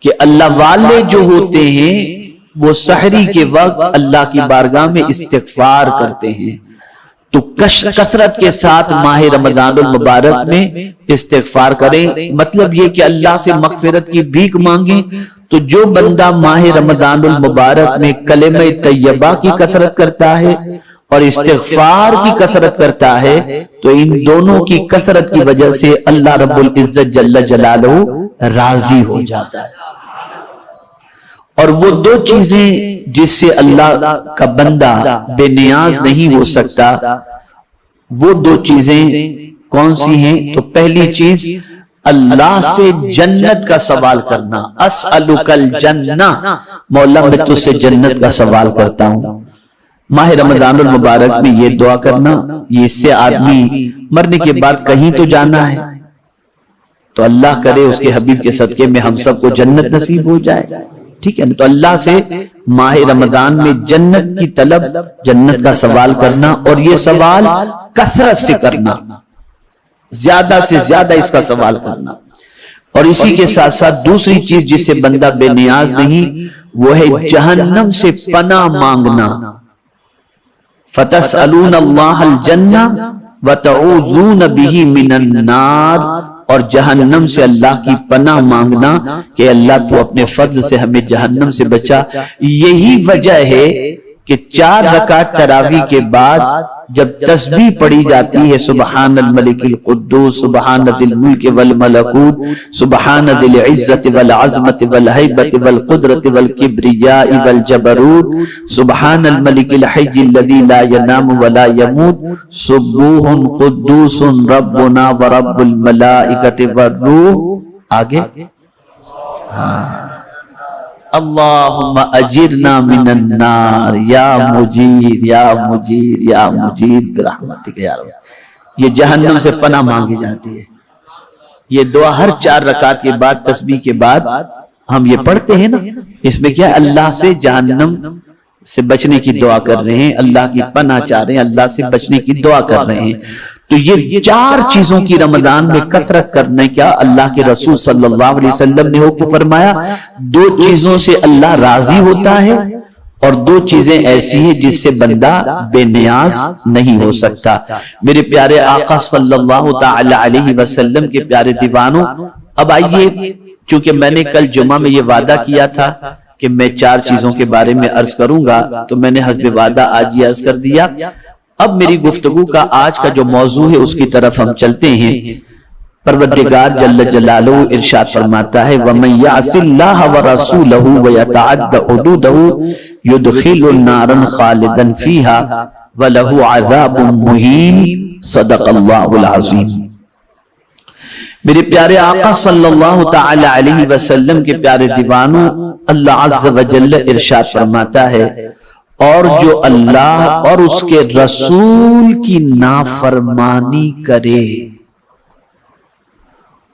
کہ اللہ والے جو ہوتے ہیں وہ سحری کے وقت اللہ کی بارگاہ میں استغفار کرتے ہیں، تو کثرت کے ساتھ ماہ رمضان المبارک میں استغفار کریں۔ مطلب یہ کہ اللہ سے مغفرت کی بھیک مانگیں۔ تو جو بندہ ماہ رمضان المبارک میں کلمہ طیبہ کی کثرت کرتا ہے اور استغفار کی کثرت کرتا ہے تو ان دونوں کی کثرت کی وجہ سے اللہ رب العزت جل جلالہ راضی ہو جاتا ہے۔ اور وہ دو چیزیں جس سے اللہ کا بندہ بے نیاز نہیں ہو سکتا، وہ دو چیزیں کون سی ہیں؟ تو پہلی چیز اللہ سے جنت کا سوال کرنا، اسألک الجنہ، مولا میں تجھ سے جنت کا سوال کرتا ہوں۔ ماہ رمضان المبارک میں یہ دعا کرنا، یہ اس سے آدمی مرنے کے بعد کہیں تو جانا ہے، تو اللہ کرے اس کے حبیب کے صدقے میں ہم سب کو جنت نصیب ہو جائے، ٹھیک ہے نا؟ تو اللہ سے ماہ رمضان میں جنت کی طلب، جنت کا سوال کرنا، اور یہ سوال کثرت سے کرنا، زیادہ سے زیادہ اس کا سوال کرنا۔ اور اسی کے ساتھ ساتھ دوسری چیز جس سے بندہ بے نیاز نہیں، وہ ہے جہنم سے پناہ مانگنا۔ فَتَسْأَلُونَ اللَّهَ الْجَنَّةَ وَتَعُوذُونَ بِهِ مِنَ النَّارِ، اور جہنم سے اللہ کی پناہ مانگنا کہ اللہ تو اپنے فضل سے ہمیں جہنم سے بچا۔ یہی وجہ ہے کہ 4 رکعت تراویح کے بعد جب تسبیح پڑھی جاتی ہے سبحان الملک القدوس، سبحان ذی الملک والملکوت، سبحان ذی العزت والعظمت والہیبت والقدرت والکبریاء والجبروت، سبحان الملک الحی الذی لا ینام ولا یموت، سبوح قدوس ربنا ورب الملائکۃ والروح۔ آگے اللہم اجرنا من النار یا مجیر یا مجیر یا مجیر برحمتک یا رب۔ یہ جہنم سے پناہ مانگی جاتی ہے۔ یہ دعا ہر 4 رکعت کے بعد تسبیح کے بعد ہم یہ پڑھتے ہیں نا، اس میں کیا اللہ سے جہنم سے بچنے کی دعا کر رہے ہیں، اللہ کی پناہ چاہ رہے ہیں، اللہ سے بچنے کی دعا کر رہے ہیں۔ تو یہ 4 چیزوں کی رمضان میں کثرت کرنے کا اللہ کے رسول صلی اللہ علیہ وسلم نے حکم فرمایا۔ 2 چیزوں سے اللہ راضی ہوتا ہے، اور 2 چیزیں ایسی ہیں جس سے بندہ بے نیاز نہیں ہو سکتا۔ میرے پیارے آقا صلی اللہ تعالی علیہ وسلم کے پیارے دیوانوں، اب آئیے، چونکہ میں نے کل جمعہ میں یہ وعدہ کیا تھا کہ میں 4 چیزوں کے بارے میں عرض کروں گا، تو میں نے حسب وعدہ آج یہ عرض کر دیا۔ اب میری گفتگو کا آج کا جو موضوع ہے اس کی طرف ہم چلتے ہیں۔ پروردگار جل جلالہ ارشاد فرماتا ہے وَمَن يَعْصِ اللَّهَ وَرَسُولَهُ وَيَتَعَدَّ حُدُودَهُ يُدْخِلْهُ النَّارًا خَالِدًا فِيهَا وَلَهُ عَذَابٌ مُهِينٌ صدق اللہ العظیم۔ میرے پیارے آقا صلی اللہ تعالی علیہ وسلم کے پیارے دیوانوں، اللہ عز و جل ارشاد فرماتا ہے اور جو اللہ اور اس کے رسول کی نافرمانی کرے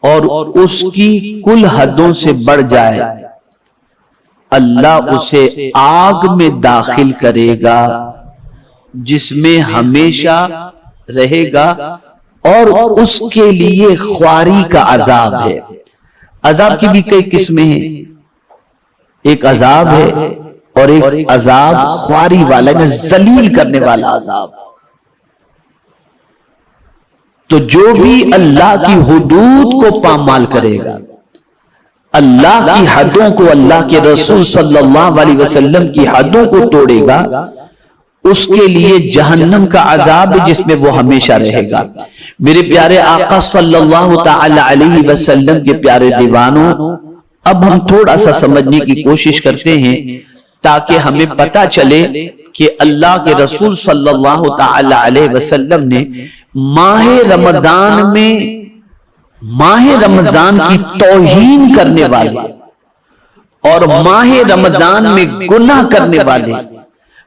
اور اس کی کل حدوں سے بڑھ جائے، اللہ اسے آگ میں داخل کرے گا جس میں ہمیشہ رہے گا، اور اس کے لیے خواری کا عذاب ہے۔ عذاب کی بھی کئی قسمیں ہیں، ایک عذاب ہے اور ایک عذاب خواری والا، ذلیل کرنے والا عذاب۔ تو جو بھی اللہ کی حدود کو پامال کرے گا، اللہ کی حدوں کو، اللہ کے رسول صلی اللہ علیہ وسلم کی حدوں کو توڑے گا، اس کے لیے جہنم کا عذاب جس میں وہ ہمیشہ رہے گا۔ میرے پیارے آقا صلی اللہ تعالی علیہ وسلم کے پیارے دیوانوں، اب ہم تھوڑا سا سمجھنے کی کوشش کرتے ہیں تاکہ ہمیں پتا چلے کہ اللہ کے رسول صلی اللہ تعالی علیہ وسلم نے ماہ رمضان میں ماہ رمضان کی توہین کرنے والے اور ماہ رمضان میں گناہ کرنے والے،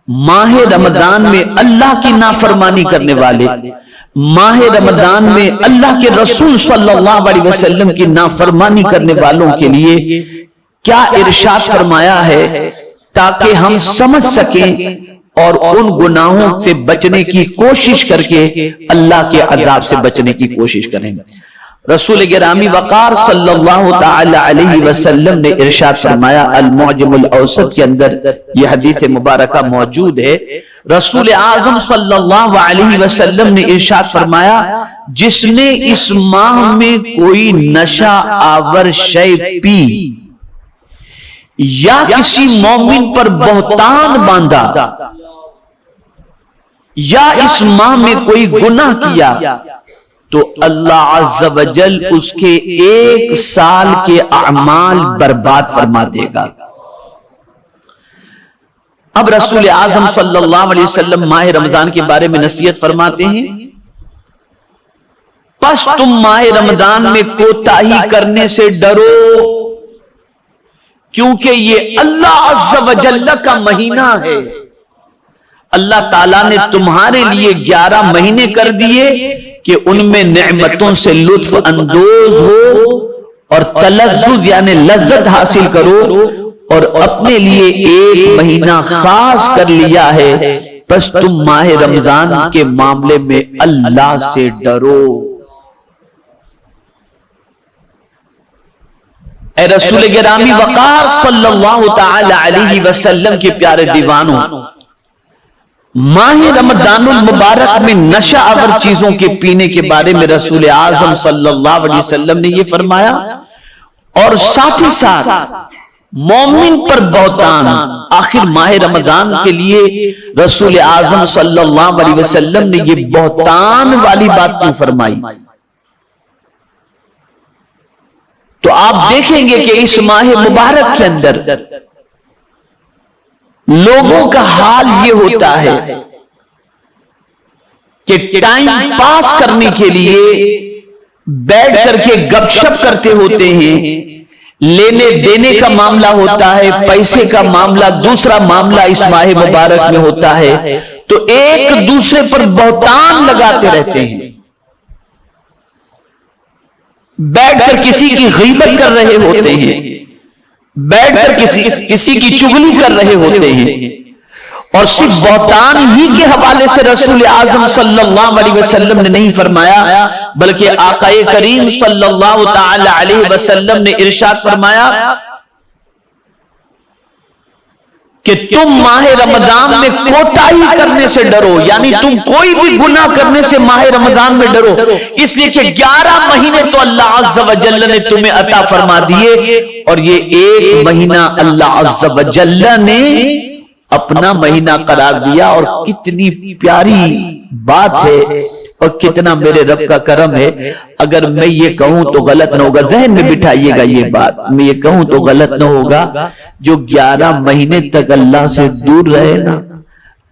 ماہ رمضان میں اللہ کی نافرمانی کرنے والے، ماہ رمضان میں اللہ کے رسول صلی اللہ علیہ وسلم کی نافرمانی کرنے والوں کے لیے کیا ارشاد فرمایا ہے تاکہ ہم سمجھ سکیں اور ان گناہوں سے بچنے کی کوشش کر کے اللہ کے عذاب سے بچنے کی کوشش کریں۔ رسول گرامی وقار صلی اللہ تعالی علیہ وسلم نے ارشاد فرمایا، المعجم الاوسط کے اندر یہ حدیث مبارکہ موجود ہے، رسول اعظم صلی اللہ علیہ وسلم نے ارشاد فرمایا، جس نے اس ماہ میں کوئی نشہ آور شے پی یا کسی مومن پر بہتان باندھا یا اس ماہ میں کوئی گناہ کیا تو اللہ عز و جل اس کے 1 سال کے اعمال برباد فرما دے گا۔ اب رسول اعظم صلی اللہ علیہ وسلم ماہ رمضان کے بارے میں نصیحت فرماتے ہیں، پس تم ماہ رمضان میں کوتاہی کرنے سے ڈرو، کیونکہ یہ اللہ عز و جل کا مہینہ ہے۔ اللہ تعالیٰ نے تمہارے لیے 11 مہینے کر دیے کہ ان میں نعمتوں سے لطف اندوز ہو اور تلذذ یعنی لذت حاصل کرو، اور اپنے لیے 1 مہینہ خاص کر لیا ہے، بس تم ماہ رمضان کے معاملے میں اللہ سے ڈرو۔ اے رسول گرامی وقار صلی اللہ تعالی علیہ وسلم کے پیارے دیوانوں، ماہ رمضان المبارک میں نشہ آور چیزوں کے پینے کے بارے میں رسول اعظم صلی اللہ علیہ وسلم نے یہ فرمایا، اور ساتھ ہی ساتھ مومن پر بہتان۔ آخر ماہ رمضان کے لیے رسول اعظم صلی اللہ علیہ وسلم نے یہ بہتان والی بات کیوں فرمائی؟ تو آپ دیکھیں گے کہ اس ماہ مبارک کے اندر لوگوں کا حال یہ ہوتا ہے کہ ٹائم پاس کرنے کے لیے بیٹھ کر کے گپ شپ کرتے ہوتے ہیں، لینے دینے کا معاملہ ہوتا ہے، پیسے کا معاملہ، دوسرا معاملہ اس ماہ مبارک میں ہوتا ہے، تو ایک دوسرے پر بہتان لگاتے رہتے ہیں، بیٹھ کر کسی کی غیبت کر رہے ہوتے ہیں، بیٹھ کر کسی کی چغلی کر رہے ہوتے ہیں، اور صرف بہتان ہی کے حوالے سے رسول اعظم صلی اللہ علیہ وسلم نے نہیں فرمایا، بلکہ آقا کریم صلی اللہ تعالی علیہ وسلم نے ارشاد فرمایا کہ تم ماہ رمضان میں کوتاہی کرنے سے ڈرو، یعنی تم کوئی بھی گناہ کرنے سے ماہ رمضان میں ڈرو، اس لیے کہ 11 مہینے تو اللہ عز و جل نے تمہیں عطا فرما دیے، اور یہ 1 مہینہ اللہ عز و جل نے اپنا مہینہ قرار دیا۔ اور کتنی پیاری بات ہے اور کتنا میرے رب کا کرم ہے۔ اگر میں یہ کہوں تو غلط نہ ہوگا، ذہن میں بٹھائیے گا یہ بات، میں یہ کہوں تو غلط نہ ہوگا، جو 11 مہینے تک اللہ سے دور رہے نا،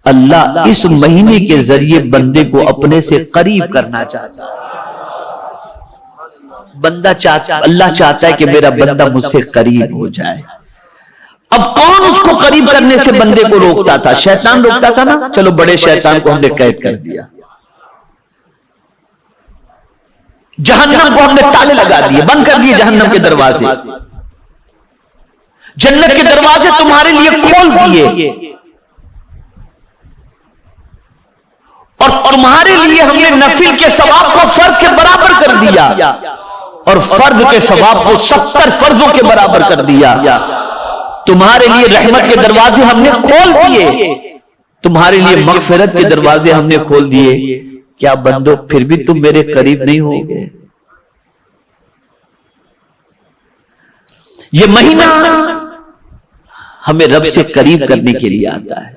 اللہ اس مہینے کے ذریعے بندے کو اپنے سے قریب کرنا چاہتا ہے۔ اللہ چاہتا ہے کہ میرا بندہ مجھ سے قریب ہو جائے۔ اب کون اس کو قریب کرنے سے بندے کو روکتا تھا؟ شیطان روکتا تھا نا، چلو بڑے شیطان کو ہم نے قید کر دیا، جہنم کو ہم نے تالے لگا دیے، بند کر دیے جہنم کے دروازے، جنت کے دروازے تمہارے لیے کھول دیے، اور تمہارے لیے ہم نے نفل کے ثواب کو فرض کے برابر کر دیا، اور فرض کے ثواب کو 70 فرضوں کے برابر کر دیا۔ تمہارے لیے رحمت کے دروازے ہم نے کھول دیے، تمہارے لیے مغفرت کے دروازے ہم نے کھول دیے۔ کیا بندو پھر بھی تم میرے قریب نہیں ہوگے؟ یہ مہینہ ہمیں رب سے قریب کرنے کے لیے آتا ہے،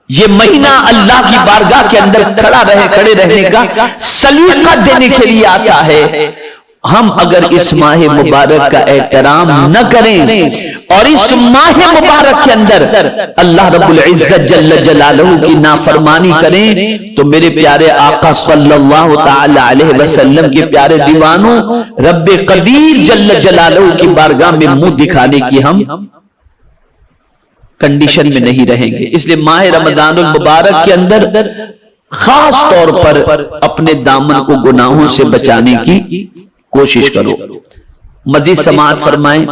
یہ مہینہ اللہ کی بارگاہ کے اندر کھڑے رہنے کا سلیقہ دینے کے لیے آتا ہے۔ ہم اگر اس ماہ مبارک کا احترام نہ کریں اور اس ماہ مبارک کے اندر اللہ رب العزت جل جلالہ کی نافرمانی کریں تو میرے پیارے آقا صلی اللہ تعالی علیہ وسلم کے پیارے دیوانوں، رب قدیر جل جلالہ کی بارگاہ میں منہ دکھانے کی ہم کنڈیشن میں نہیں رہیں گے۔ اس لیے ماہ رمضان المبارک کے اندر خاص طور پر اپنے دامن کو گناہوں سے بچانے کی کوشش کرو۔ مزید سماعت فرمائیں۔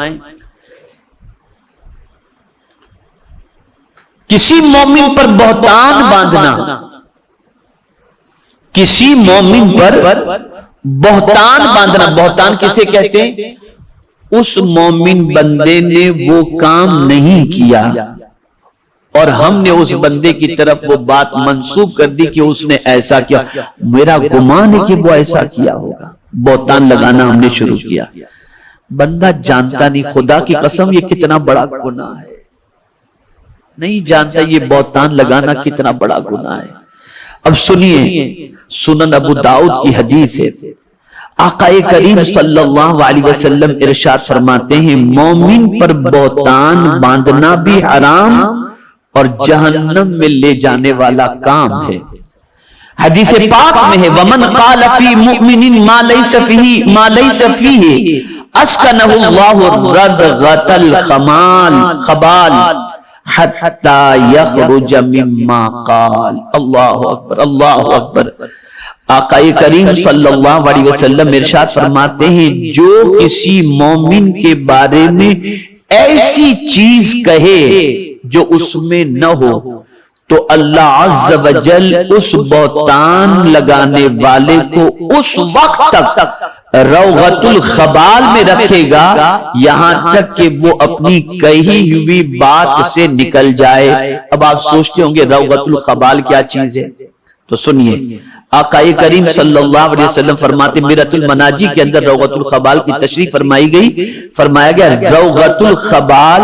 کسی مومن پر بہتان باندھنا، کسی مومن پر بہتان باندھنا، بہتان کسے کہتے ہیں؟ اس مومن بندے نے وہ کام نہیں کیا اور ہم نے اس بندے کی طرف وہ بات منسوب کر دی کہ اس نے ایسا کیا، میرا گمان ہے کہ وہ ایسا کیا ہوگا، بہتان لگانا ہم نے شروع کیا۔ بندہ جانتا نہیں، خدا کی قسم یہ کتنا بڑا گناہ ہے، نہیں جانتا یہ بہتان لگانا کتنا بڑا گناہ ہے۔ اب سنیے، سنن ابو داؤد کی حدیث ہے، آقا کریم صلی اللہ علیہ وسلم ارشاد فرماتے ہیں مومن پر بہتان باندھنا بھی حرام اور جہنم میں لے جانے والا کام ہے۔ حدیث پاک میں ہے وَمَنْ قَالَ فِي مُؤْمِنٍ مَا لَيْسَ فِيهِ اسکنہ اللہ ردغت الخبال حتی یخرج مما قال۔ اللہ اکبر، اللہ اکبر۔ آقا کریم صلی اللہ علیہ وسلم ارشاد فرماتے ہیں جو کسی مومن کے بارے میں ایسی چیز کہے جو اس میں نہ ہو تو اللہ عز و جل اس بہتان لگانے والے کو اس وقت تک روغت الخبال میں رکھے گا یہاں تک کہ وہ اپنی کہی ہوئی بات سے نکل جائے۔ اب آپ سوچتے ہوں گے روغت الخبال کیا چیز ہے، تو سنیے، آقا کریم صلی اللہ علیہ وسلم فرماتے میرۃ المناجی کے اندر روغت الخبال کی تشریح فرمائی گئی، فرمایا گیا روغت الخبال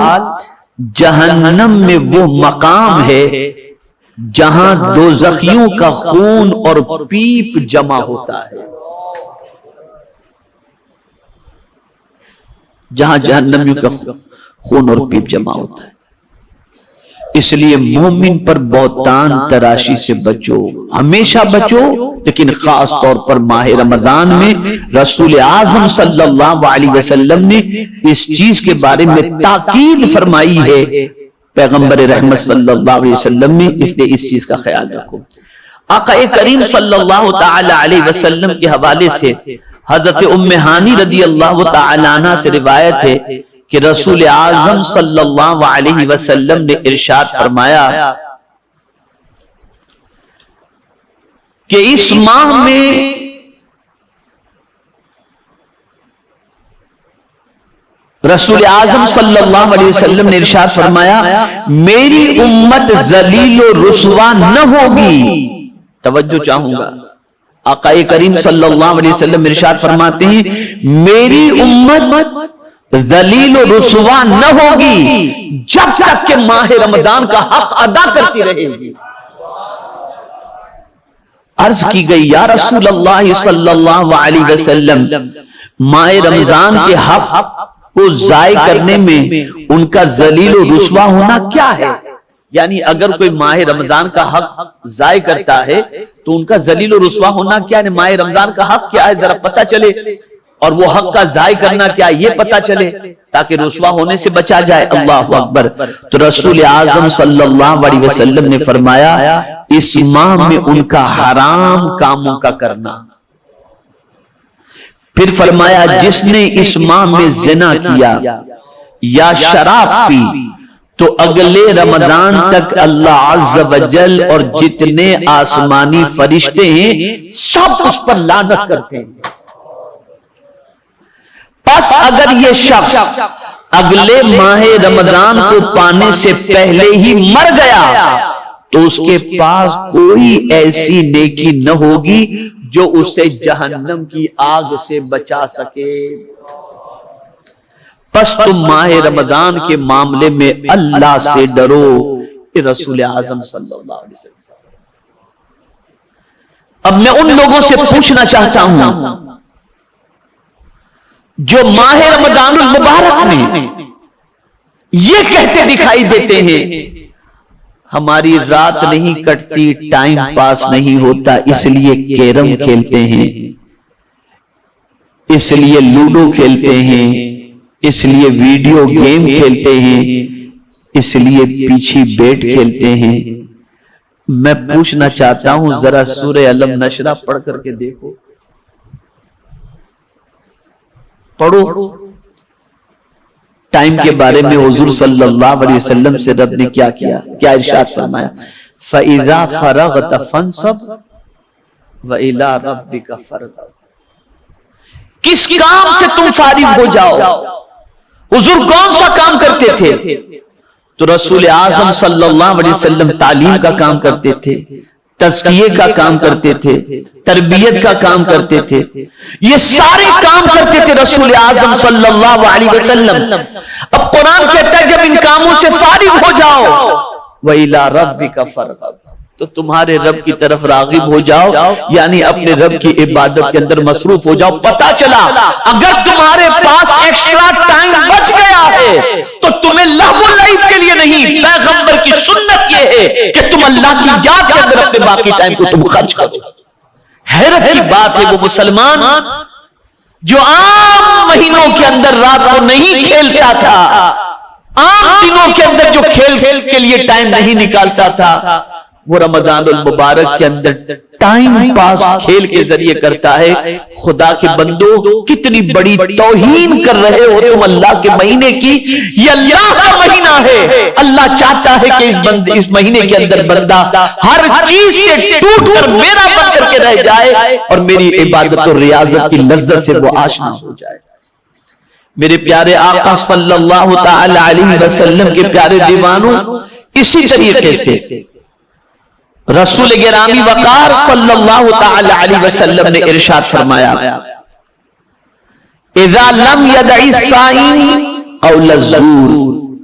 جہنم میں وہ مقام ہے جہاں دوزخیوں کا خون اور پیپ جمع ہوتا ہے، جہاں جہنمیوں کا خون اور پیپ جمع ہوتا ہے۔ اس لیے مومن پر بہتان تراشی سے بچو، ہمیشہ بچو، لیکن خاص طور پر ماہ رمضان میں رسول اعظم صلی اللہ علیہ وسلم نے اس چیز کے بارے میں تاکید فرمائی ہے، پیغمبر رحمت صلی اللہ علیہ وسلم نے، اس لیے اس چیز کا خیال رکھو۔ آقا کریم صلی اللہ تعالی علیہ وسلم کے حوالے سے حضرت ام ہانی رضی اللہ تعالی عنہ سے روایت ہے کہ رسول اعظم صلی اللہ علیہ وسلم نے ارشاد فرمایا کہ اس ماہ میں رسول اعظم صلی اللہ علیہ وسلم نے ارشاد فرمایا میری امت ذلیل و رسوا نہ ہوگی۔ توجہ چاہوں گا، آقا کریم صلی اللہ علیہ وسلم ارشاد فرماتے ہیں میری امت ذلیل و رسوا نہ ہوگی جب تک کہ ماہ رمضان کا حق ادا کرتی رہے گی۔ عرض کی گئی یا رسول اللہ صلی اللہ علیہ وسلم ماہ رمضان کے حق کو ضائع کرنے میں ان کا ذلیل و رسوا ہونا کیا ہے؟ یعنی اگر کوئی ماہ رمضان کا حق ضائع کرتا ہے تو ان کا ذلیل و رسوا ہونا کیا ہے؟ ماہ رمضان کا حق کیا ہے ذرا پتہ چلے، اور وہ حق کا ضائع کرنا کیا ہے یہ پتہ چلے تاکہ رسوا ہونے سے بچا جائے۔ اللہ اکبر۔ تو رسول اعظم صلی اللہ علیہ وسلم نے فرمایا اس ماہ میں ان کا حرام کاموں کا کرنا، پھر فرمایا جس نے اس ماہ میں زنا کیا یا شراب پی تو اگلے رمضان تک اللہ عز و جل اور جتنے آسمانی فرشتے ہیں سب اس پر لعنت کرتے ہیں۔ پس اگر یہ شخص اگلے ماہ رمضان کو پانے سے پہلے ہی مر گیا تو اس کے پاس کوئی ایسی نیکی نہ ہوگی جو اسے جہنم کی آگ سے بچا سکے۔ پس تم ماہ رمضان کے معاملے میں اللہ سے ڈرو، رسول اعظم صلی اللہ علیہ وسلم۔ اب میں ان لوگوں سے پوچھنا چاہتا ہوں جو ماہ رمضان المبارک میں یہ کہتے دکھائی دیتے ہیں ہماری رات نہیں کٹتی، ٹائم پاس نہیں ہوتا، اس لیے کیرم کھیلتے ہیں، اس لیے لوڈو کھیلتے ہیں، اس لیے ویڈیو گیم کھیلتے ہیں، اس لیے پیچھے بیٹ کھیلتے ہیں۔ میں پوچھنا چاہتا ہوں ذرا سورہ علم نشرہ پڑھ کر کے دیکھو، پڑھو ٹائم کے بارے میں حضور صلی اللہ علیہ وسلم سے رب نے کیا کیا، کیا ارشاد فرمایا فَإِذَا فَرَغْتَ فَانْصَبْ وَإِلَىٰ رَبِّكَ فَارْغَب۔ کس کام سے تم فارغ ہو جاؤ؟ حضور کون سا کام کرتے تھے؟ تو رسول اعظم صلی اللہ علیہ وسلم تعلیم کا کام کرتے تھے، تزکیے کا کام کرتے تھے، تربیت کا کام کرتے تھے، یہ سارے کام کرتے تھے رسول اعظم صلی اللہ علیہ وسلم۔ اب قرآن کہتا ہے جب ان کاموں سے فارغ ہو جاؤ وَإِلَىٰ رَبِّكَ فَارْغَب، تو تمہارے رب کی طرف راغب ہو جاؤ، یعنی اپنے رب کی عبادت کے اندر مصروف ہو جاؤ۔ پتا چلا اگر تمہارے پاس ایکسٹرا ٹائم بچ گیا ہے تو تمہیں لہو لعب کے لیے نہیں، پیغمبر کی سنت یہ ہے کہ تم اللہ کی یاد کے اندر اپنے باقی ٹائم کو تم خرچ کرو۔ حیرت کی بات ہے وہ مسلمان جو عام مہینوں کے اندر رات کو نہیں کھیلتا تھا، عام دنوں کے اندر جو کھیل کے لیے ٹائم نہیں نکالتا تھا، وہ رمضان المبارک کے اندر ٹائم پاس کھیل کے ذریعے کرتا ہے۔ خدا کے بندو کتنی بڑی توہین کر رہے ہو تم اللہ کے مہینے کی۔ یہ اللہ کا مہینہ ہے، اللہ چاہتا ہے کہ اس مہینے کے اندر بندہ ہر چیز سے ٹوٹ کر میرا بن کر کے رہ جائے اور میری عبادت اور ریاضت کی لذت سے وہ آشنا ہو جائے۔ میرے پیارے آقا صلی اللہ تعالی علیہ وسلم کے پیارے دیوانوں، اسی طریقے سے رسول گرامی وقار صلی اللہ تعالی علیہ وسلم نے ارشاد فرمایا، اذا لم يدع الصائم قول الزور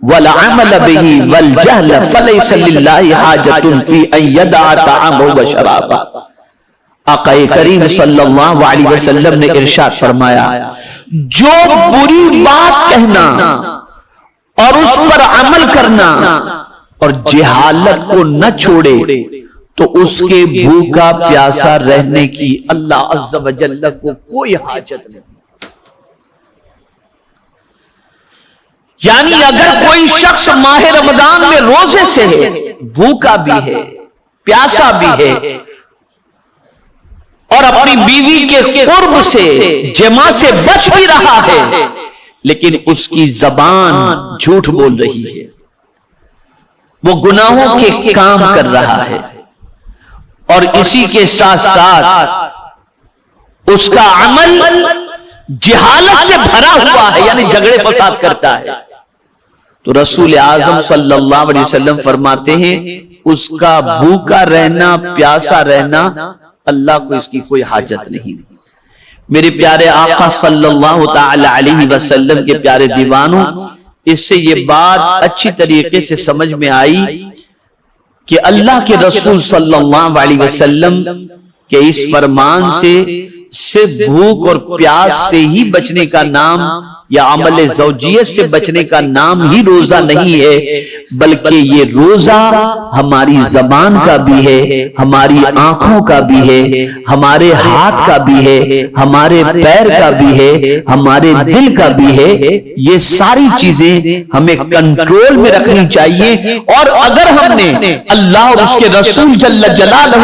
والعمل به والجهل فليس لله حاجة في ان يدع طعامه وشرابه۔ آقا کریم صلی اللہ علیہ وسلم نے ارشاد فرمایا، جو بری بات کہنا اور اس پر عمل کرنا اور جہالت کو نہ چھوڑے تو اس کے بھوکا پیاسا رہنے کی اللہ عز و جل کو کوئی حاجت نہیں۔ یعنی اگر کوئی شخص ماہ رمضان میں روزے سے ہے، بھوکا بھی ہے، پیاسا بھی ہے، اور اپنی بیوی کے قرب سے جماع سے بچ بھی رہا ہے، لیکن اس کی زبان جھوٹ بول رہی ہے، وہ گناہوں کے کام کر رہا ہے، اور اسی کے ساتھ ساتھ اس کا عمل جہالت سے بھرا ہوا ہے، یعنی جھگڑے فساد کرتا ہے، تو رسول اعظم صلی اللہ علیہ وسلم فرماتے ہیں اس کا بھوکا رہنا، پیاسا رہنا اللہ کو اس کی کوئی حاجت نہیں۔ میرے پیارے آقا صلی اللہ تعالی علیہ وسلم کے پیارے دیوانوں، اس سے یہ بات اچھی طریقے سے سمجھ میں آئی کہ اللہ کے رسول صلی اللہ علیہ وسلم کے اس فرمان سے صرف بھوک اور پیاس سے ہی بچنے کا نام یا عمل زوجیت سے بچنے کا نام ہی روزہ نہیں ہے، بلکہ یہ روزہ ہماری زبان کا بھی ہے، ہماری آنکھوں کا بھی ہے، ہمارے ہاتھ کا بھی ہے، ہمارے پیر کا بھی ہے، ہمارے دل کا بھی ہے۔ یہ ساری چیزیں ہمیں کنٹرول میں رکھنی چاہیے، اور اگر ہم نے اللہ اور اس کے رسول جل جلالہ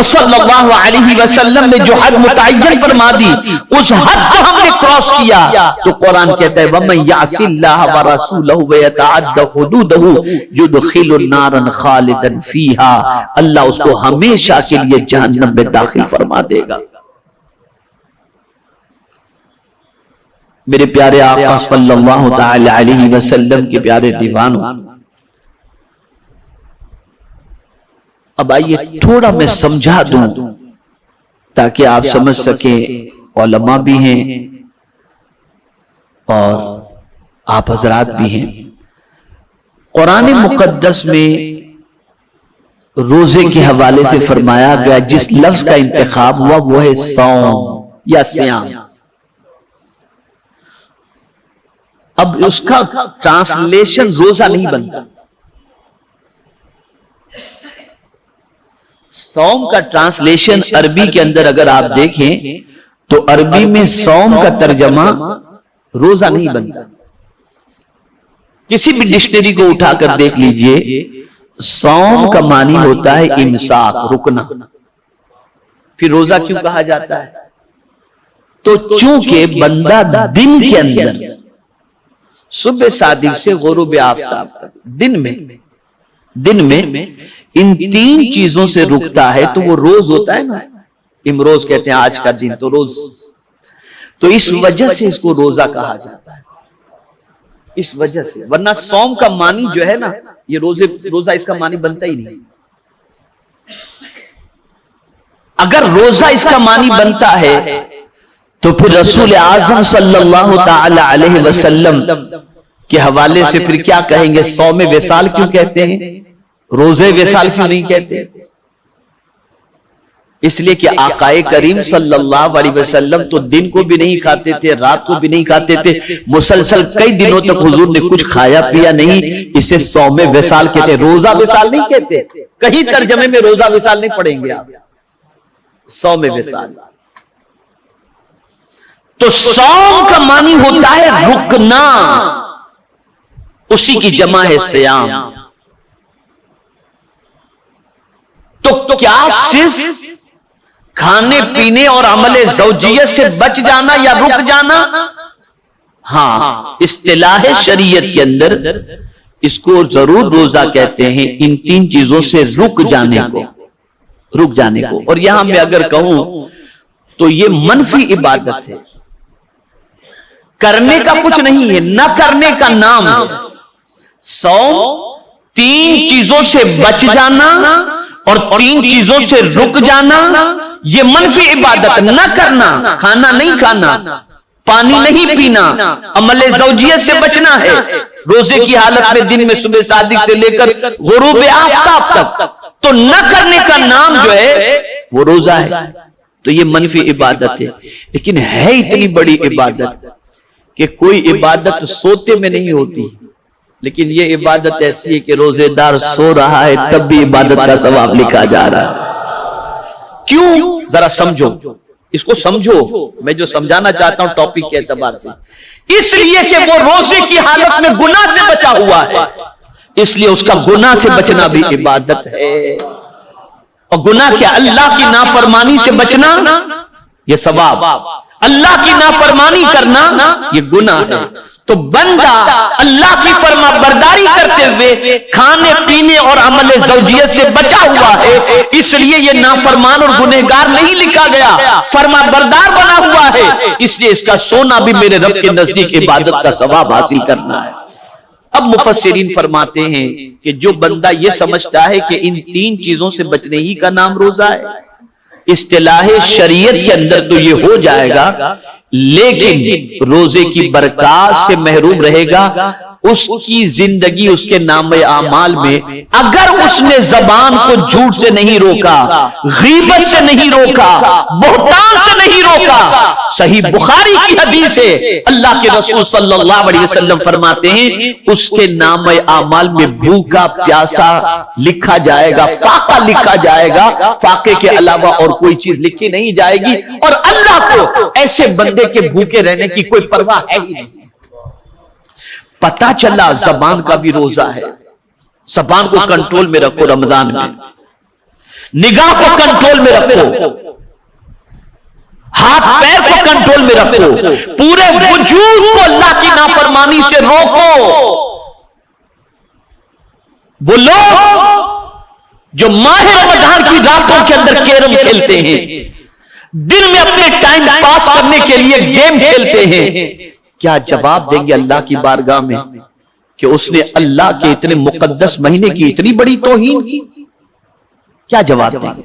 صلی اللہ علیہ وسلم نے جو حد متعین فرما دی، اس حد کو ہم نے کراس کیا، تو قرآن کہتا ہے وَمَن يَعْصِ اللَّهَ وَرَسُولَهُ وَيَتَعَدَّ حُدُودَهُ يُدْخِلُ نَارًا خَالِدًا فِيهَا، اللہ اس کو ہمیشہ کے لیے جہنم میں داخل فرما دے گا۔ میرے پیارے آقا صلی اللہ تعالی علیہ وسلم کے پیارے دیوانوں، اب آئیے تھوڑا میں سمجھا دوں تاکہ آپ سمجھ سکیں، علماء بھی ہیں اور آپ حضرات بھی ہیں۔ قرآن مقدس میں روزے کے حوالے سے فرمایا گیا، جس لفظ کا انتخاب ہوا وہ ہے صوم یا صیام۔ اب اس کا ٹرانسلیشن روزہ نہیں بنتا، صوم کا ٹرانسلیشن عربی کے اندر اگر آپ دیکھیں تو عربی میں صوم کا ترجمہ روزہ نہیں بنتا۔ کسی بھی ڈکشنری کو اٹھا کر دیکھ لیجئے، صوم کا معنی ہوتا ہے امساک، رکنا۔ پھر روزہ کیوں کہا جاتا ہے؟ تو چونکہ بندہ دن کے اندر صبح صادق سے غروب آفتاب تک دن میں ان تین چیزوں سے رکتا ہے، تو وہ روز ہوتا ہے نا۔ امروز کہتے ہیں آج کا دن، تو روز تو اس وجہ سے اس کو روزہ کہا جاتا ہے، اس وجہ سے، ورنہ صوم کا معنی جو ہے نا، یہ روزہ اس کا معنی بنتا ہی نہیں۔ اگر روزہ اس کا معنی بنتا ہے تو پھر رسول اعظم صلی اللہ تعالی علیہ وسلم کے حوالے سے پھر کیا کہیں گے؟ صوم وصال کیوں کہتے ہیں، روزے وصال کیوں نہیں کہتے؟ اس لیے کہ آقا کریم صلی اللہ علیہ وسلم تو دن کو بھی نہیں کھاتے تھے، رات کو بھی نہیں کھاتے تھے، مسلسل کئی دنوں تک حضور نے کچھ کھایا پیا نہیں، اسے صوم وصال کہتے ہیں، روزہ وصال نہیں کہتے۔ کہیں ترجمے میں روزہ وصال نہیں پڑھیں گے آپ، صوم وصال۔ تو صوم کا معنی ہوتا ہے رکنا، اسی کی جمع ہے صیام۔ تو کیا صرف کھانے پینے اور عمل زوجیت سے بچ جانا یا رک جانا؟ ہاں، اصطلاح شریعت کے اندر اس کو ضرور روزہ کہتے ہیں، ان تین چیزوں سے رک جانے کو، رک جانے کو۔ اور یہاں میں اگر کہوں تو یہ منفی عبادت ہے، کرنے کا کچھ نہیں ہے، نہ کرنے کا نام ہے۔ صوم تین چیزوں سے بچ جانا اور تین چیزوں سے رک جانا، یہ منفی عبادت، نہ کرنا، کھانا نہیں کھانا، پانی نہیں پینا، عمل زوجیت سے بچنا ہے، روزے کی حالت میں دن میں صبح صادق سے لے کر غروب آفتاب تک، تو نہ کرنے کا نام جو ہے وہ روزہ ہے۔ تو یہ منفی عبادت ہے، لیکن ہے اتنی بڑی عبادت کہ کوئی عبادت سوتے میں نہیں ہوتی، لیکن یہ عبادت ایسی ہے کہ روزے دار سو رہا ہے تب بھی عبادت کا ثواب لکھا جا رہا ہے۔ کیوں؟ ذرا سمجھو، اس کو سمجھو، میں جو سمجھانا چاہتا ہوں ٹاپک کے اعتبار سے، اس لیے کہ وہ روزے کی حالت میں گناہ سے بچا ہوا ہے، اس لیے اس کا گناہ سے بچنا بھی عبادت ہے۔ اور گناہ کیا؟ اللہ کی نافرمانی سے بچنا یہ ثواب، اللہ کی نافرمانی کرنا یہ گناہ ہے۔ تو بندہ اللہ کی فرما برداری کرتے ہوئے کھانے پینے اور عمل زوجیت سے بچا ہوا ہے، اس لیے یہ نافرمان اور گنہگار نہیں لکھا گیا، فرما بردار بنا ہوا ہے، اس لیے اس کا سونا بھی میرے رب کے نزدیک عبادت کا ثواب حاصل کرنا ہے۔ اب مفسرین فرماتے ہیں کہ جو بندہ یہ سمجھتا ہے کہ ان تین چیزوں سے بچنے ہی کا نام روزہ ہے، اصطلاح شریعت کے اندر تو یہ ہو جائے گا، لیکن روزے کی برکات سے محروم رہے گا، اس کی زندگی اس کے نام اعمال میں اگر اس نے زبان کو جھوٹ سے نہیں روکا، غیبت سے نہیں روکا، بہتان سے نہیں روکا، صحیح بخاری کی حدیث ہے، اللہ کے رسول صلی اللہ علیہ وسلم فرماتے ہیں اس کے نام اعمال میں بھوکا پیاسا لکھا جائے گا، فاقہ لکھا جائے گا، فاقے کے علاوہ اور کوئی چیز لکھی نہیں جائے گی، اور اللہ کو ایسے بندے کے بھوکے رہنے کی کوئی پرواہ ہے ہی نہیں۔ پتا چلا زبان کا بھی روزہ ہے، زبان کو کنٹرول میں رکھو، رمضان میں نگاہ کو کنٹرول میں رکھو، ہاتھ پیر کو کنٹرول میں رکھو، پورے وجود کو اللہ کی نافرمانی سے روکو۔ وہ لوگ جو ماہ رمضان کی راتوں کے اندر کیرم کھیلتے ہیں، دن میں اپنے ٹائم پاس کرنے کے لیے گیم کھیلتے ہیں، کیا جواب دیں گے اللہ کی بارگاہ میں کہ اس نے اللہ کے اتنے مقدس مہینے کی اتنی بڑی توہین کی؟ کیا جواب دیں گے؟